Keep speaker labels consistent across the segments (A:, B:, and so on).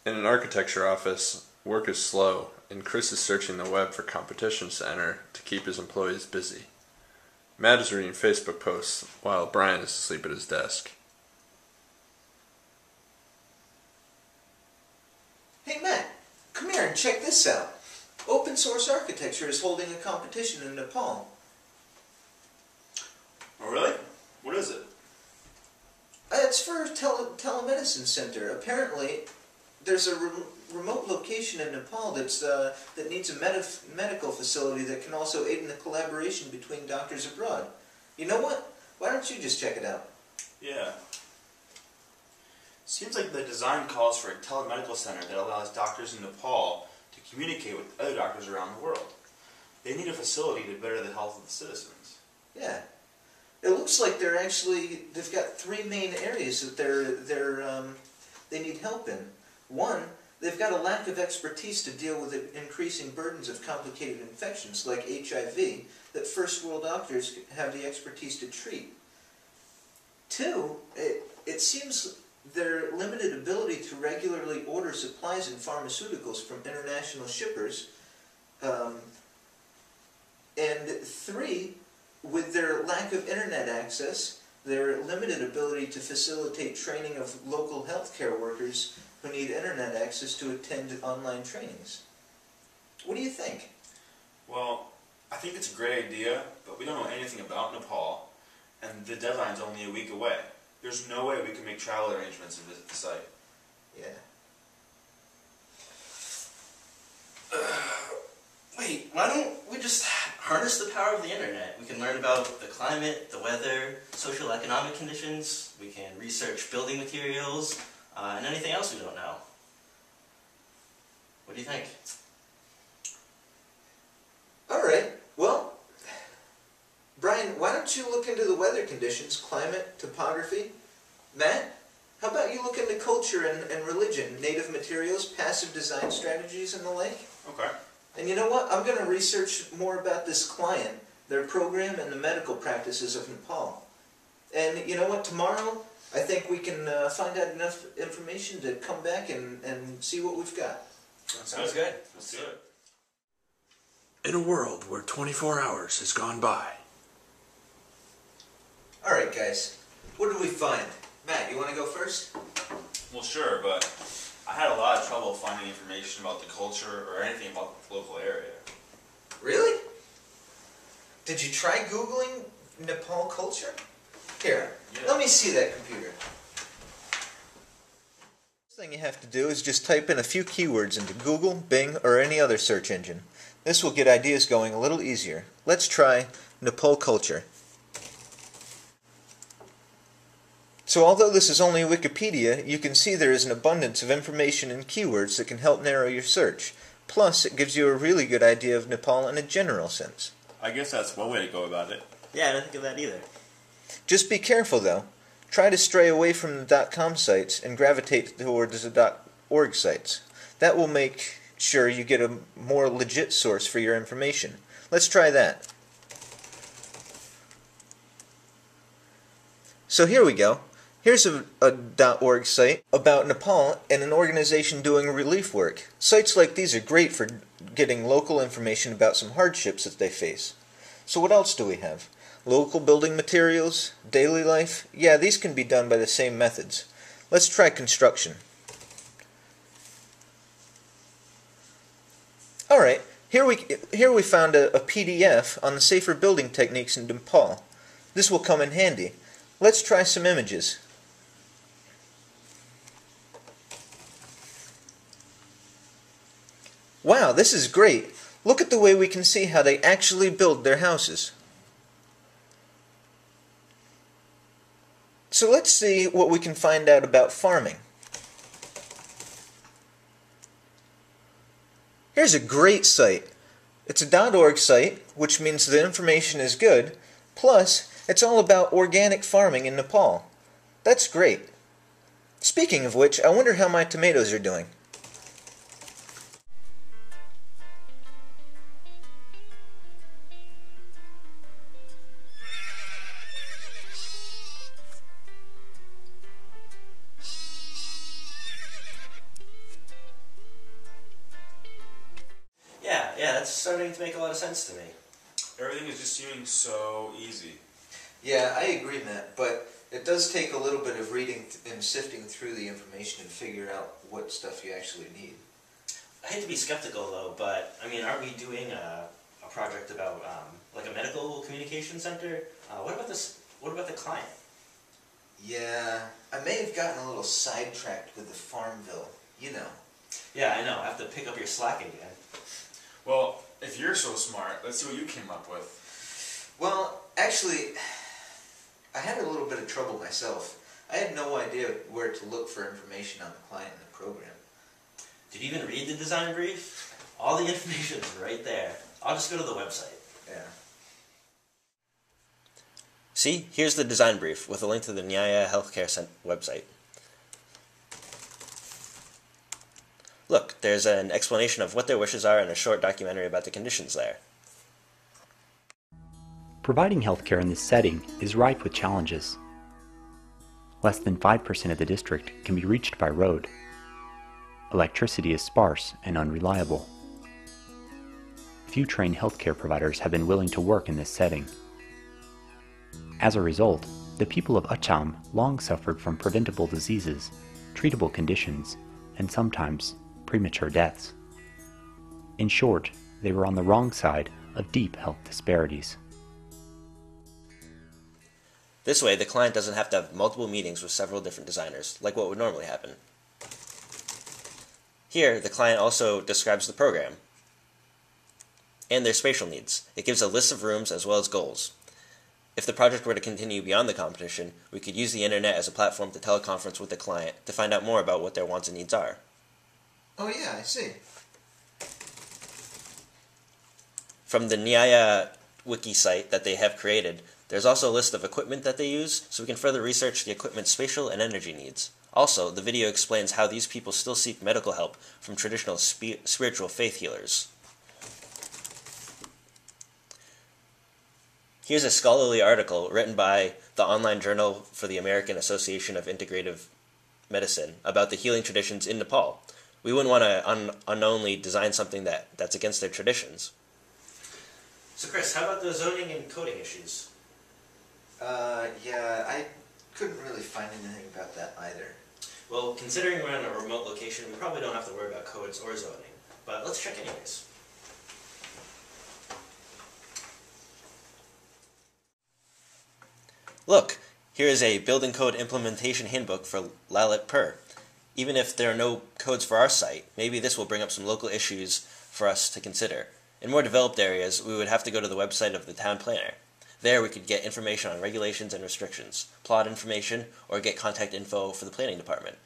A: In an architecture office, work is slow, and Chris is searching the web for competitions to enter to keep his employees busy. Matt is reading Facebook posts while Brian is asleep at his desk.
B: Hey Matt, come here and check this out. Open Source Architecture is holding a competition in Nepal.
C: Oh really? What is it?
B: It's for a telemedicine center. Apparently, there's a remote location in Nepal that needs a medical facility that can also aid in the collaboration between doctors abroad. You know what? Why don't you just check it out?
C: Yeah. Seems like the design calls for a telemedical center that allows doctors in Nepal to communicate with other doctors around the world. They need a facility to better the health of the citizens.
B: Yeah. It looks like they've got three main areas that they need help in. One, they've got a lack of expertise to deal with the increasing burdens of complicated infections like HIV that first world doctors have the expertise to treat. Two, it seems their limited ability to regularly order supplies and pharmaceuticals from international shippers. And three, with their lack of internet access, their limited ability to facilitate training of local healthcare workers who need internet access to attend online trainings. What do you think?
C: Well, I think it's a great idea, but we don't know anything about Nepal, and the deadline's only a week away. There's no way we can make travel arrangements and visit the site.
B: Yeah.
D: Wait, why don't we just harness the power of the internet? We can learn about the climate, the weather, social economic conditions, we can research building materials, and anything else we don't know. What do you think?
B: Alright, well, Brian, why don't you look into the weather conditions, climate, topography? Matt, how about you look into culture and religion, native materials, passive design strategies, and the like?
C: Okay.
B: And you know what? I'm going to research more about this client, their program, and the medical practices of Nepal. And you know what? Tomorrow, I think we can find out enough information to come back and see what we've got.
D: Sounds good.
C: Let's do it.
A: In a world where 24 hours has gone by.
B: Alright guys, what did we find? Matt, you want to go first?
C: Well, sure, but I had a lot of trouble finding information about the culture or anything about the local area.
B: Really? Did you try Googling Nepal culture? Here, Let me see that computer. First thing you have to do is just type in a few keywords into Google, Bing, or any other search engine. This will get ideas going a little easier. Let's try Nepal culture. So although this is only Wikipedia, you can see there is an abundance of information and keywords that can help narrow your search. Plus, it gives you a really good idea of Nepal in a general sense.
C: I guess that's one way to go about it.
D: Yeah, I don't think of that either.
B: Just be careful though. Try to stray away from the .com sites and gravitate towards the .org sites. That will make sure you get a more legit source for your information. Let's try that. So here we go. Here's a .org site about Nepal and an organization doing relief work. Sites like these are great for getting local information about some hardships that they face. So what else do we have? Local building materials, daily life. Yeah, these can be done by the same methods. Let's try construction. Alright, here we found a PDF on the safer building techniques in Nepal. This will come in handy. Let's try some images. Wow, this is great. Look at the way we can see how they actually build their houses. So let's see what we can find out about farming. Here's a great site. It's a .org site, which means the information is good, plus it's all about organic farming in Nepal. That's great. Speaking of which, I wonder how my tomatoes are doing.
D: that's starting to make a lot of sense to me.
C: Everything is just seeming so easy.
B: Yeah, I agree, Matt, but it does take a little bit of reading and sifting through the information and figure out what stuff you actually need.
D: I hate to be skeptical though, but I mean, aren't we doing a project about like a medical communication center? What about this? What about the client?
B: Yeah, I may have gotten a little sidetracked with the Farmville, you know.
D: Yeah, I know. I have to pick up your slack again.
C: Well, if you're so smart, let's see what you came up with.
B: Well, actually, I had a little bit of trouble myself. I had no idea where to look for information on the client and the program.
D: Did you even read the design brief? All the information's right there. I'll just go to the website.
B: Yeah.
D: See, here's the design brief with a link to the Nyaya Healthcare website. Look, there's an explanation of what their wishes are and a short documentary about the conditions there.
E: Providing healthcare in this setting is rife with challenges. Less than 5% of the district can be reached by road. Electricity is sparse and unreliable. Few trained healthcare providers have been willing to work in this setting. As a result, the people of Acham long suffered from preventable diseases, treatable conditions, and sometimes premature deaths. In short, they were on the wrong side of deep health disparities.
D: This way, the client doesn't have to have multiple meetings with several different designers, like what would normally happen. Here, the client also describes the program and their spatial needs. It gives a list of rooms as well as goals. If the project were to continue beyond the competition, we could use the internet as a platform to teleconference with the client to find out more about what their wants and needs are.
B: Oh yeah, I see.
D: From the Nyaya wiki site that they have created, there's also a list of equipment that they use, so we can further research the equipment's spatial and energy needs. Also, the video explains how these people still seek medical help from traditional spiritual faith healers. Here's a scholarly article written by the online journal for the American Association of Integrative Medicine about the healing traditions in Nepal. We wouldn't want to unknowingly design something that's against their traditions. So Chris, how about the zoning and coding issues?
B: Yeah, I couldn't really find anything about that either.
D: Well, considering we're in a remote location, we probably don't have to worry about codes or zoning. But let's check anyways. Look, here is a building code implementation handbook for Lalitpur. Even if there are no codes for our site, maybe this will bring up some local issues for us to consider. In more developed areas, we would have to go to the website of the town planner. There we could get information on regulations and restrictions, plot information, or get contact info for the planning department.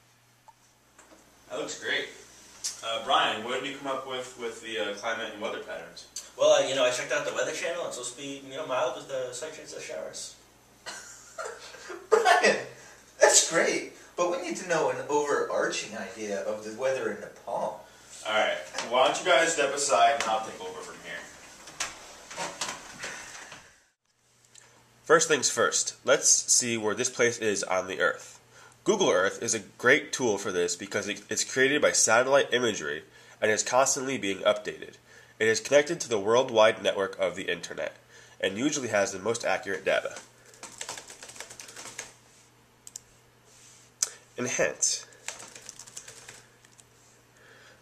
C: That looks great. Brian, what did you come up with the climate and weather patterns?
D: Well, I checked out the Weather Channel. It's supposed to be, mild with the slight chance of showers.
B: Brian, that's great, but we need to know an overarching idea of the weather in Nepal.
C: Alright, why don't you guys step aside and I'll take over from here.
F: First things first, let's see where this place is on the Earth. Google Earth is a great tool for this because it's created by satellite imagery and is constantly being updated. It is connected to the worldwide network of the Internet and usually has the most accurate data. Enhance.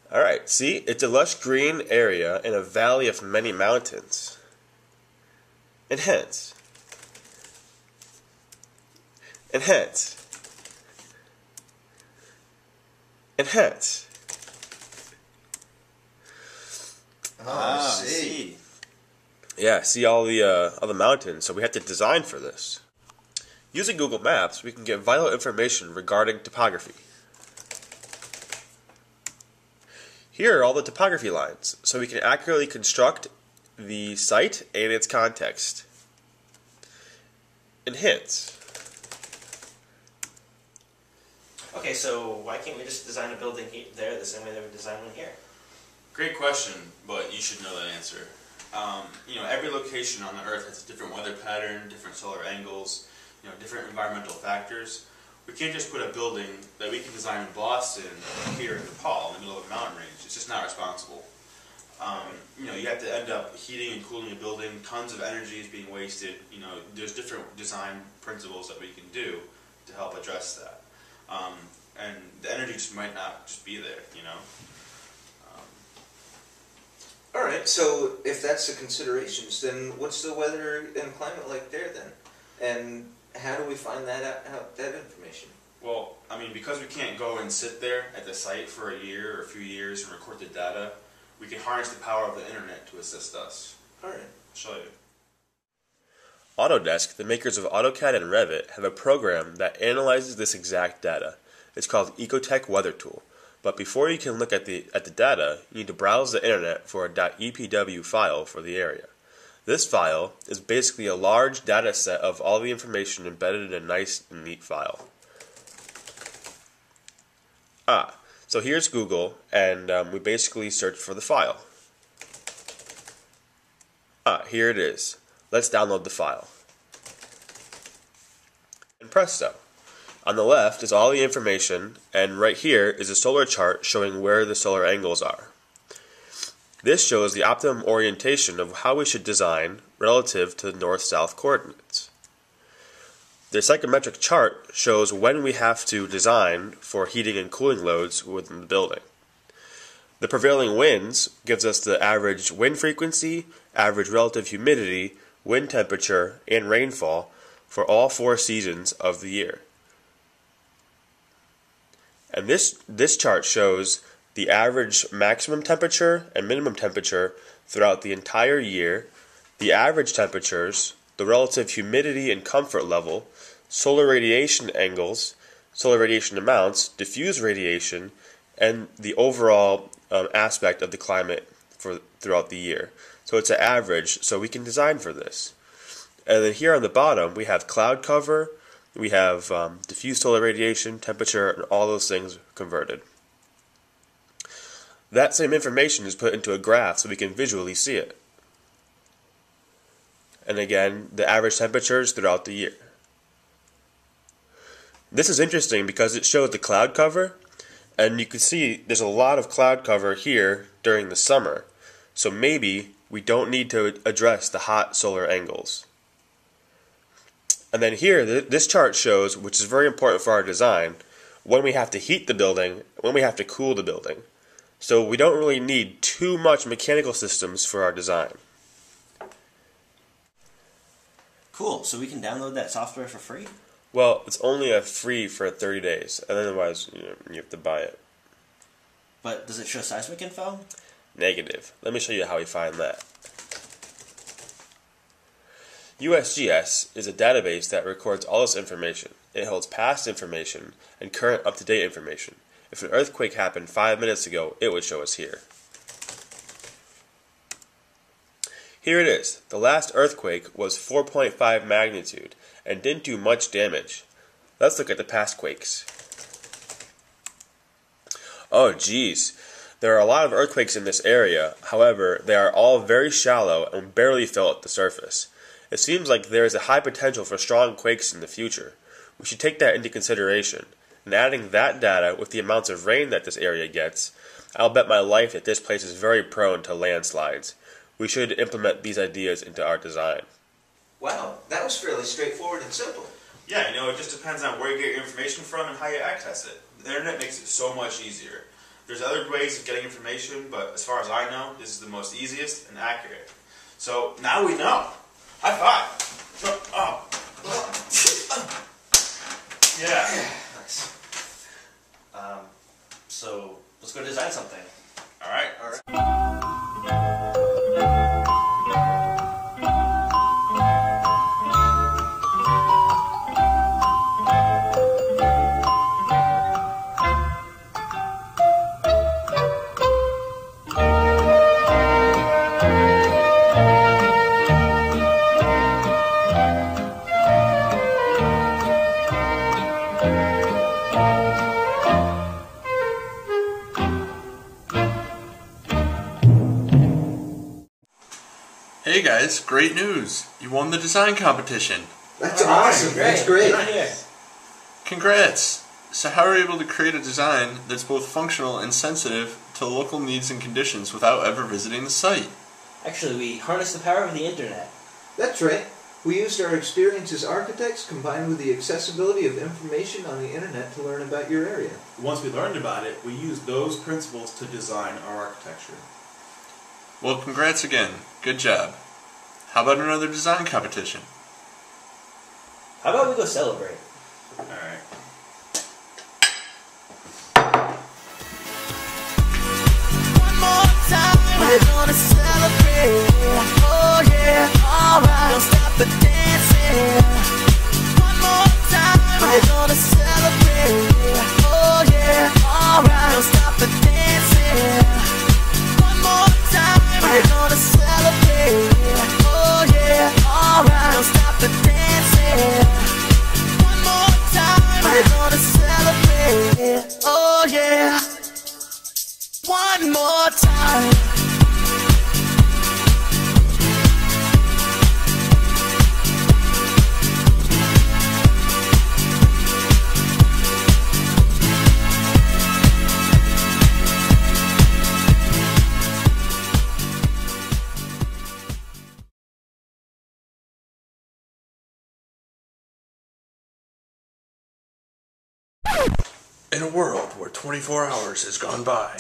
F: Alright, see? It's a lush green area in a valley of many mountains. Enhance. Enhance. Enhance.
B: I see.
F: Yeah, see all the mountains, so we have to design for this. Using Google Maps, we can get vital information regarding topography. Here are all the topography lines, so we can accurately construct the site and its context. Enhance.
D: Okay, so why can't we just design a building there the same way that we design one here?
C: Great question, but you should know that answer. Every location on the Earth has a different weather pattern, different solar angles, different environmental factors. We can't just put a building that we can design in Boston here in Nepal in the middle of a mountain range. It's just not responsible. You have to end up heating and cooling a building. Tons of energy is being wasted. There's different design principles that we can do to help address that. And the energy just might not just be there.
B: All right. So if that's the considerations, then what's the weather and climate like there then? And how do we find out that information?
C: Well, because we can't go and sit there at the site for a year or a few years and record the data, we can harness the power of the internet to assist us.
B: All right.
C: I'll show you.
F: Autodesk, the makers of AutoCAD and Revit, have a program that analyzes this exact data. It's called Ecotech Weather Tool. But before you can look at the data, you need to browse the internet for a .epw file for the area. This file is basically a large data set of all the information embedded in a nice and neat file. So here's Google, and we basically search for the file. Here it is. Let's download the file. And presto. On the left is all the information, and right here is a solar chart showing where the solar angles are. This shows the optimum orientation of how we should design relative to the north-south coordinates. The psychometric chart shows when we have to design for heating and cooling loads within the building. The prevailing winds gives us the average wind frequency, average relative humidity, wind temperature, and rainfall for all 4 seasons of the year. And this chart shows the average maximum temperature and minimum temperature throughout the entire year, the average temperatures, the relative humidity and comfort level, solar radiation angles, solar radiation amounts, diffuse radiation, and the overall aspect of the climate throughout the year. So it's an average, so we can design for this. And then here on the bottom, we have cloud cover, we have diffuse solar radiation, temperature, and all those things converted. That same information is put into a graph so we can visually see it. And again, the average temperatures throughout the year. This is interesting because it shows the cloud cover, and you can see there's a lot of cloud cover here during the summer. So maybe we don't need to address the hot solar angles. And then here, this chart shows, which is very important for our design, when we have to heat the building, when we have to cool the building. So we don't really need too much mechanical systems for our design.
D: Cool, so we can download that software for free?
F: Well, it's only free for 30 days, and otherwise you have to buy it.
D: But does it show seismic info?
F: Negative. Let me show you how we find that. USGS is a database that records all this information. It holds past information and current up-to-date information. If an earthquake happened 5 minutes ago, it would show us here. Here it is. The last earthquake was 4.5 magnitude and didn't do much damage. Let's look at the past quakes. Oh geez, there are a lot of earthquakes in this area. However, they are all very shallow and barely fill at the surface. It seems like there is a high potential for strong quakes in the future. We should take that into consideration. And adding that data with the amounts of rain that this area gets, I'll bet my life that this place is very prone to landslides. We should implement these ideas into our design.
B: Wow, that was fairly straightforward and simple.
C: Yeah, it just depends on where you get your information from and how you access it. The internet makes it so much easier. There's other ways of getting information, but as far as I know, this is the most easiest and accurate. So now we know. High five. Oh. Yeah.
D: Nice. So let's go design something.
C: All right.
B: All right.
A: Hey guys, great news! You won the design competition.
B: That's awesome. That's great.
D: Get on here.
A: Congrats! so how are you able to create a design that's both functional and sensitive to local needs and conditions without ever visiting the site?
D: Actually, we harness the power of the internet.
B: That's right. We used our experience as architects combined with the accessibility of information on the internet to learn about your area.
G: Once we learned about it, we used those principles to design our architecture.
A: Well, congrats again. Good job. How about another design competition?
D: How about we go celebrate?
C: Alright.
H: One more time, we're gonna celebrate. Oh yeah, alright. Don't stop the dancing. One more time, we're gonna celebrate. Oh yeah, alright. Don't stop the dancing. One more time, we're gonna celebrate. Oh yeah, alright. Don't stop the dancing. One more time, we're gonna celebrate. Oh yeah. One more time.
A: In a world where 24 hours has gone by.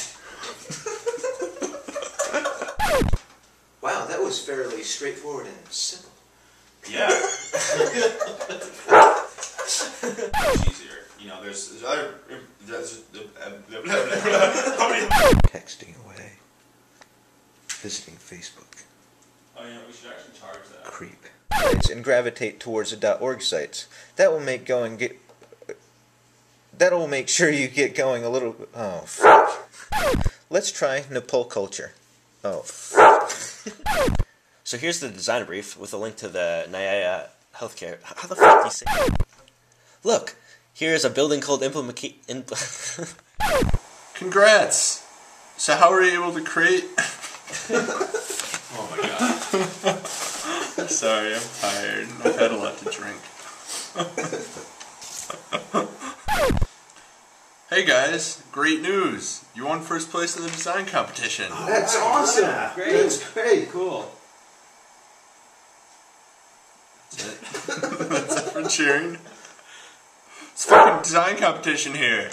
B: Wow, that was fairly straightforward and simple.
C: Yeah. Much easier. You know, there's other.
B: Texting away. Visiting Facebook.
C: Oh, yeah, we should actually charge that.
B: Creep. Sites and gravitate towards the .org sites. That'll make sure you get going a little. Oh, fuck. Let's try Nepal culture. Oh, fuck.
D: So here's the design brief with a link to the Nyaya healthcare. How the fuck do you say it? Look, here's a building called
A: Congrats! So how were you able to create...
C: Oh my god.
A: Sorry, I'm tired. I've had a lot to drink. Hey guys, great news! You won first place in the design competition.
B: That's awesome!
G: Yeah.
B: Great. That's great.
G: Cool.
A: That's it. That's it for cheering. It's a fucking design competition here.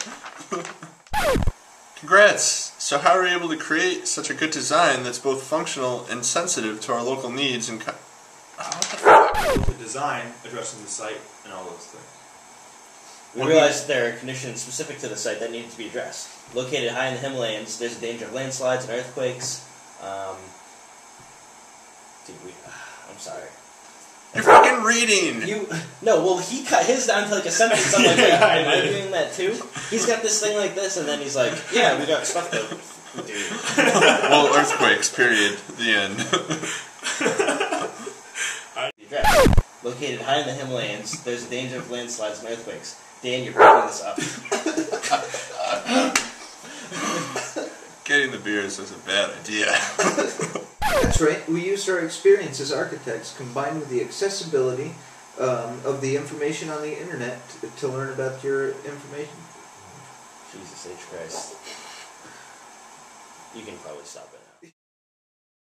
A: Congrats! So how are you able to create such a good design that's both functional and sensitive to our local needs and
G: The design addressing the site and all those things.
D: We realized there are conditions specific to the site that need to be addressed. Located high in the Himalayas, there's a danger of landslides and earthquakes. I'm sorry.
A: You're fucking reading!
D: He cut his down to like a sentence. I'm like, wait, am I doing that too? He's got this thing like this, and then he's like, yeah, we got stuff to do.
A: Well, earthquakes, period. The end.
D: Located high in the Himalayas, there's a danger of landslides and earthquakes. Dan, you're breaking this up.
A: Getting the beers was a bad idea.
B: That's right. We used our experience as architects combined with the accessibility of the information on the internet to learn about your information.
D: Jesus H. Christ. You can probably stop it.